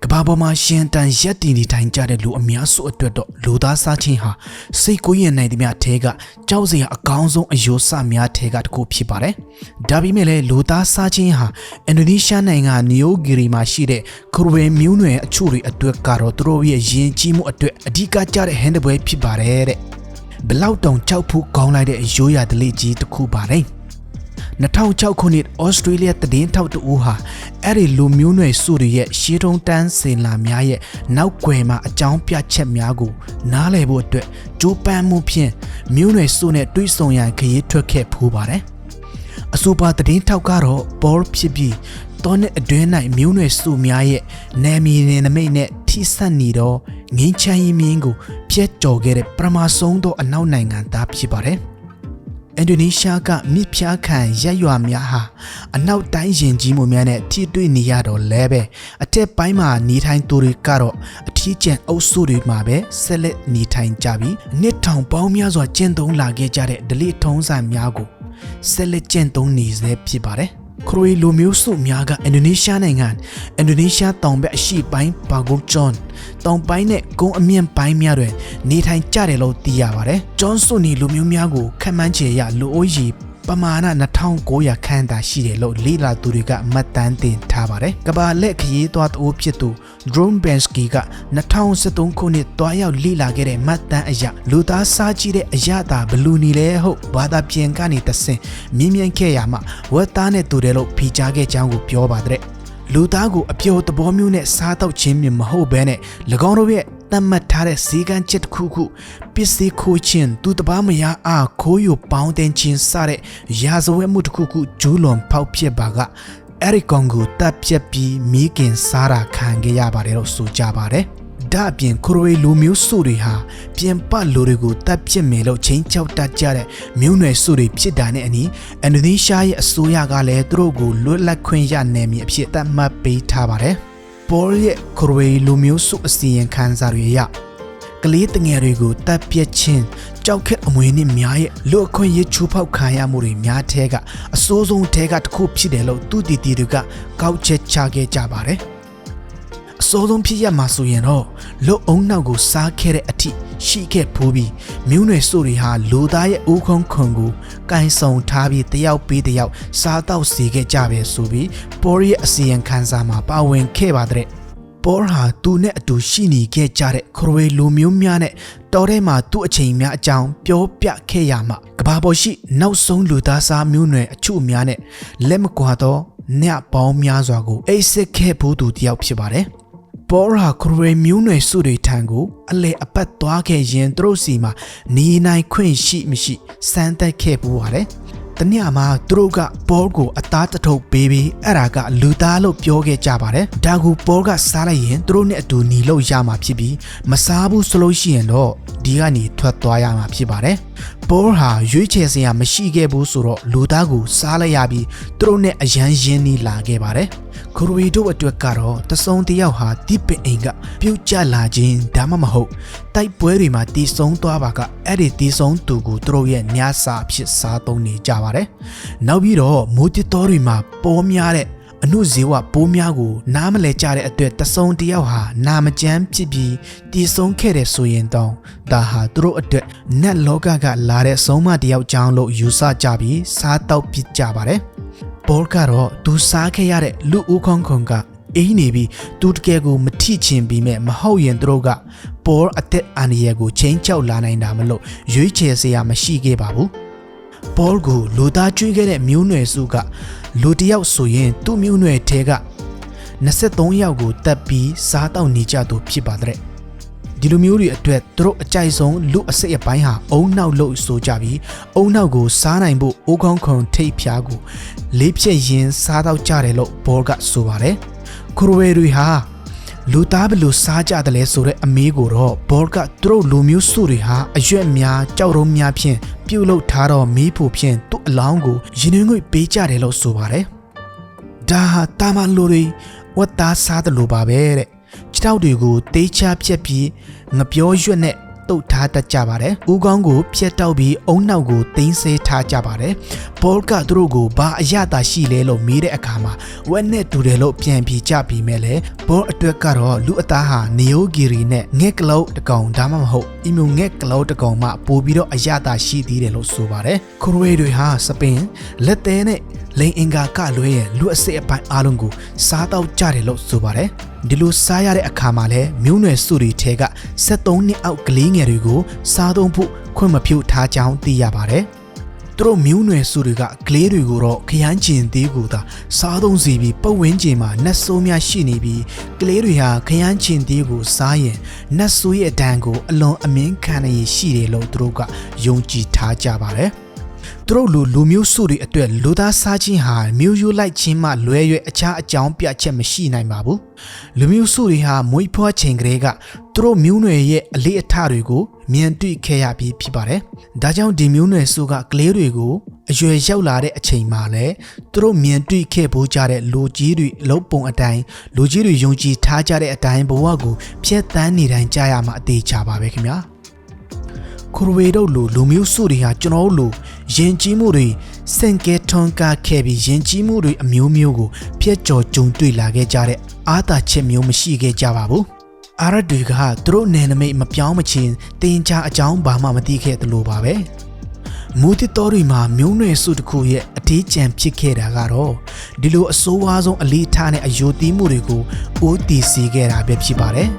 ကဘာပေါ်မှာရှင်တန်ရက်တီနေထိုင်ကြတဲ့လူအများစုအတွက်တော့လူသားစားခြင်းဟာစိတ်ကိုရင်နိုင်သမျှထဲကကြောက်စရာအကောင်းဆုံးအယိုးစများထဲကတစ်ခုဖြစ်ပါတယ်။ဒါပေမဲ့လည်းလူသားစားခြင်းဟာအင်ဒိုနီးရှားနိုင်ငံနီယိုဂီရီမှာရှိတဲ့ခရူဝဲမျိုးနွယ်အချို့တွေအတွက်ကတော့သူတို့ရဲ့ယဉ်ကျေးမှုအတွက်အဓိကကျတဲ့ဟန်ဒပွဲဖြစ်ပါတယ်တဲ့။ဘလောက်တောင်ကြောက်ဖို့ကောင်းလိုက်တဲ့ရိုးရာဓလေ့ကြီးတစ်ခုပါတယ်။2006ခုနှစ်ဩစတြေးလျသတင်းထောက်တူဟာအဲ့ဒီလူမျိုးနွယ်စုတွေရဲ့ရှေးတုံးတန်းစင်လာများရဲ့နောက်ွယ်မှာအကြောင်းပြချက်များကိုနားလည်ဖို့အတွက်ကြိုးပမ်းမှုဖြင့်မျိုးနွယ်စုနဲ့တွဲဆုံရန်ခရီးထွက်ခဲ့ဖူးပါတယ်။အဆိုပါသတင်းထောက်ကတော့ဘောဖြစ်ပြီးတောနဲ့အတွင်း၌မျိုးနွယ်စုများရဲ့နာမည်နဲ့နမိတ်နဲ့ထိစပ်နေတော့ငင်းချမ်းရင်မြင်းကိုပြက်ကျော်ခဲ့တဲ့ပထမဆုံးသောအနောက်နိုင်ငံသားဖြစ်ပါတယ်။အင်ဒိုနီးရှားကမြစ်ဖျားခံရက်ရွာများဟာအနောက်တိုင်းယဉ်ကျေးမှုများနဲ့ထိတွေ့နေရတော့လဲပဲအထက်ပိုင်းမှာနေထိုင်သူတွေကတော့အထီးကျန်အုပ်စုတွေမှာပဲဆက်လက်နေထိုင်ကြပြီးနှစ်ထောင်ပေါင်းများစွာကျင့်သုံးလာခဲ့ကြတဲ့ဓလေ့ထုံးစံများကိုဆက်လက်ကျင့်သုံးနေစေဖြစ်ပါတယ်ခရိုလူမျိုးစုများကအင်ဒိုနီးရှားနိုင်ငံအင်ဒိုနီးရှားတောင်ဘက်အရှေ့ပိုင်းပါဂိုဂျွန်တောင်ပိုင်းနဲ့ကုန်းအမြင့်ပိုင်းများတွင်နေထိုင်ကြတယ်လို့သိရပါတယ်။ဂျွန်စုနီလူမျိုးများကိုခန့်မှန်းခြေရလူဦးရေပမာဏ2900ခန့်သာရှိတယ်လို့လေ့လာသူတွေကမှတ်တမ်းတင်ထားပါတယ်။ကမ္ဘာလက်ခရီးသွားသူဖြစ်သူ Drone Bensky က2013ခုနှစ်တွားရောက်လေ့လာခဲ့တဲ့မှတ်တမ်းအရလူသားစားကြည့်တဲ့အရသာဘလူနီလဲဟုတ်ဘာသာပြန်ကနေတဆင့်မြင်းမြန်းခဲ့ရမှာဝက်သားနဲ့တူတယ်လို့ဖိကြားခဲ့ကြောင်းကိုပြောပါတယ်။လူသားကိုအပျော်သဘောမျိုးနဲ့စားတော့ခြင်းမြင်မဟုတ်ဘဲနဲ့၎င်းတို့ရဲ့တတ်မှတ်ထားတဲ့စီကံချက်တစ်ခုခုပစ္စည်းခိုးခြင်းသူတပားမရအားခိုးယူပေါင်းတင်ခြင်းစတဲ့ရာဇဝတ်မှုတစ်ခုခုကျူးလွန်ဖောက်ဖြစ်ပါကအဲ့ဒီကောင်ကိုတပ်ပြက်ပြီးမိခင်စားတာခံခဲ့ရပါတယ်လို့ဆိုကြပါတယ်။ဒါအပြင်ခရိုလူမျိုးစုတွေဟာပြင်ပလူတွေကိုတပ်ပြစ်မယ်လို့ချင်းချောက်တတ်ကြတဲ့မျိုးနွယ်စုတွေဖြစ်တာနဲ့အနီအင်ဒိုနီးရှားရဲ့အစိုးရကလည်းသူတို့ကိုလွတ်လပ်ခွင့်ရနယ်မြေအဖြစ်သတ်မှတ်ပေးထားပါတယ်။ပေါ်ရဲ့ခရိုလူမျိုးစုအစီရင်ခံစာတွေအရကလေးတငယ်တွေကိုတပ်ပြစ်ခြင်းကြောက်ခက်အမွေနဲ့များရဲ့လူအခွင့်အရေးချိုးဖောက်ခံရမှုတွေများထဲကအဆိုးဆုံးထဲကတစ်ခုဖြစ်တယ်လို့သူတီတီတွေကကောက်ချက်ချခဲ့ကြပါတယ်အဆိုးဆုံးဖြစ်ရမှာဆိုရင်တော့လူအုံနောက်ကိုစားခဲ့တဲ့အထိရှိခဲ့ဖူးပြီးမျိုးနွယ်စုတွေဟာလူသားရဲ့ဦးခုံခွန်ကိုကိုင်ဆောင်ထားပြီးတယောက်ပြီးတယောက်စားတော့စီခဲ့ကြပဲဆိုပြီးပေါ်ရဲ့အစီရင်ခံစာမှာပါဝင်ခဲ့ပါတဲ့ပေါ်ဟာသူနဲ့အတူရှိနေခဲ့ကြတဲ့ခရိုလူမျိုးများနဲ့တော်ထဲမှာသူ့အချိန်များအကြောင်းပြောပြခဲ့ရမှာကဘာပေါ်ရှိနောက်ဆုံးလူသားစားမျိုးနွယ်အချို့များနဲ့လက်မကွာတော့ညပေါင်းများစွာကိုအိတ်စစ်ခဲ့ဖို့သူတယောက်ဖြစ်ပါတယ်ပေါ်ဟာခရိုမျိုးနွယ်စုတွေထံကိုအလေအပတ်သွားခဲ့ရင်သူတို့စီမှာနေနိုင်ခွင့်ရှိမရှိစမ်းသပ်ခဲ့ပူပါတယ်တနည်းမှာသူတို့ကပေါ်ကိုအသားတထုပ်ပေးပြီးအဲ့ဒါကလူသားလို့ပြောခဲ့ကြပါတယ်ဒါကူပေါ်ကစားလိုက်ရင်သူတို့နဲ့အတူညီလို့ရမှာဖြစ်ပြီးမစားဘူးဆိုလို့ရှိရင်တော့ဒီကနေထွက်သွားရမှာဖြစ်ပါတယ်ပေါ်ဟာရွေးချယ်စရာမရှိခဲ့ဘူးဆိုတော့လူသားကိုစားလိုက်ရပြီးသူတို့နဲ့အရန်ရင်းနှီးလာခဲ့ပါတယ်ခရိုရီတို့အတွက်ကတော့တစုံတယောက်ဟာတိပင်အိမ်ကပြုတ်ကျလာခြင်းဒါမှမဟုတ်တိုက်ပွဲတွေမှာတည်ဆုံသွားပါကအဲ့ဒီတည်ဆုံသူကိုသူတို့ရဲ့ညစာဖြစ်စားသုံးနေကြပါတယ်နောက်ပြီးတော့မိုးတစ်တော်တွေမှာပေါ်များတဲ့အနုဇေဝပိုးများကိုနားမလဲကြတဲ့အတွက်တစုံတယောက်ဟာနာမကျန်းဖြစ်ပြီးတည်ဆုံခဲ့တဲ့ဆိုရင်တော့ဒါဟာသူတို့အတွက်နတ်လောကကလာတဲ့ဆုံးမတယောက်ကြောင်းလို့ယူဆကြပြီးစားတောက်ပစ်ကြပါတယ်ပေါ်ကတော့သူစားခဲ့ရတဲ့လူဦးခေါခုံကအေးနေပြီးသူတကယ်ကိုမထိချင်ပြီးမဲ့မဟုတ်ရင်သူတို့ကပေါ်အသက်အန္တရာယ်ကိုချင်းချောက်လာနိုင်တာမလို့ရွေးချယ်စရာမရှိခဲ့ပါဘူးပေါ်ကိုလူသားကျွေးခဲ့တဲ့မျိုးနွယ်စုကလူတယောက်ဆိုရင်သူ့မျိုးနွယ်ထဲက23ယောက်ကိုတပ်ပြီးစားတောက်နေကြသူဖြစ်ပါတယ်ဒီလိုမျိုးတွေအတွက်သူတို့အကြိုက်ဆုံးလူအစိတ်အပိုင်းဟာအုံနောက်လို့ဆိုကြပြီးအုံနောက်ကိုစားနိုင်ဖို့အိုးကောင်းခုံထိပ်ဖြားကိုလေးဖြက်ရင်စားတော့ကြတယ်လို့ဘောကဆိုပါတယ်ခရိုဝဲတွေဟာလူသားဘယ်လိုစားကြတယ်လဲဆိုတဲ့အမေးကိုတော့ဘောကသူတို့လူမျိုးစုတွေဟာအရွက်များကြောက်ရုံးများဖြင့်ပြုတ်လုထားတော့မီးဖို့ဖြင့်သူ့အလောင်းကိုရင်နှွေးငွေပေးကြတယ်လို့ဆိုပါတယ်ဒါဟာတာမန်လူတွေဝတ်သားစားတယ်လို့ပါပဲတဲ့ခြေထောက်တွေကိုတေးချဖြက်ပြီးငပြောရွက်နဲ့တုတ်ထားတတ်ကြပါတယ်။ဦးခေါင်းကိုဖြက်တောက်ပြီးအုံနောက်ကိုတင်းဆဲထားကြပါတယ်။ ဘောကသူတို့ကိုဘာအရသာရှိလဲလို့မေးတဲ့အခါမှာဝက်နဲ့တူတယ်လို့ပြန်ပြေကြပြီးမဲ့လေဘောအတွက်ကတော့လူအသားဟာနီယိုဂီရီနဲ့ငှက်ကလောက်တကောင်ဒါမှမဟုတ်အီမျိုးငှက်ကလောက်တကောင်မှပို့ပြီးတော့အရသာရှိသေးတယ်လို့ဆိုပါတယ်ခရိုဝေတွေဟာစပင်လက်သေးနဲ့လိန်အင်္ဂါကလွဲရဲ့လူအစစ်အပိုင်းအားလုံးကိုစားတော့ကြတယ်လို့ဆိုပါတယ်ဒီလိုစားရတဲ့အခါမှာလည်းမျိုးနွယ်စုတွေထဲက73နှစ်အောက်ကလေးငယ်တွေကိုစားသုံးဖို့ခွင့်မပြုထားကြောင်းသိရပါတယ်သူတို့မျိုးနွယ်စုတွေကကလေးတွေကိုတော့ခရမ်းကျင်သေးကိုသာစားသုံးစီပြီးပတ်ဝန်းကျင်မှာနတ်ဆိုးများရှိနေပြီးကလေးတွေဟာခရမ်းကျင်သေးကိုစားရင်နတ်ဆိုးရဲ့အတန်ကိုအလွန်အမင်းခံရရှိတယ်လို့သူတို့ကယုံကြည်ထားကြပါတယ်သူတို့လူမျိုးစုတွေအတွက်လူသားစားခြင်းဟာမျိုးရိုးလိုက်ခြင်းမှလွဲ၍အခြားအကြောင်းပြချက်မရှိနိုင်ပါဘူးလူမျိုးစုတွေဟာမွေးဖွားချိန်ကလေးကသူတို့မျိုးနွယ်ရဲ့အလေးအထတွေကိုမြင်တွေ့ခဲ့ရပြီးဖြစ်ပါတယ်ဒါကြောင့်ဒီမျိုးနွယ်စုကကလေးတွေကိုအရွယ်ရောက်လာတဲ့အချိန်မှာလည်းသူတို့မြင်တွေ့ခဲ့ဖို့ကြတဲ့လူကြီးတွေလုံးပုံအတိုင်းလူကြီးတွေယုံကြည်ထားကြတဲ့အတိုင်းဘဝကိုဖျက်ဆီးနေတိုင်းကြားရမှာအသေးချပါပဲခင်ဗျာခရိုဝေတို့လူမျိုးစုတွေဟာကျွန်တော်တို့ယဉ်ကျေးမှုတွေစင်ကဲထွန်ကားခဲ့ပြီးယဉ်ကျေးမှုတွေအမျိုးမျိုးကိုဖျက်ကျော်ကြုံတွေ့လာခဲ့ကြတဲ့အာသာချက်မျိုးမရှိခဲ့ကြပါဘူးအာရတွေကသူတို့နယ်နိမိတ်မပြောင်းမချင်းတင်ချအကြောင်းဘာမှမသိခဲ့သလိုပါပဲမူတီတော်တွေမှာမျိုးနွယ်စုတစ်ခုရဲ့အထီးကျန်ဖြစ်ခဲ့တာကတော့ဒီလိုအဆိုးဝါးဆုံးအလေးထားတဲ့အယိုတီးမှုတွေကိုအိုးတီစီခဲ့တာပဲဖြစ်ပါတယ်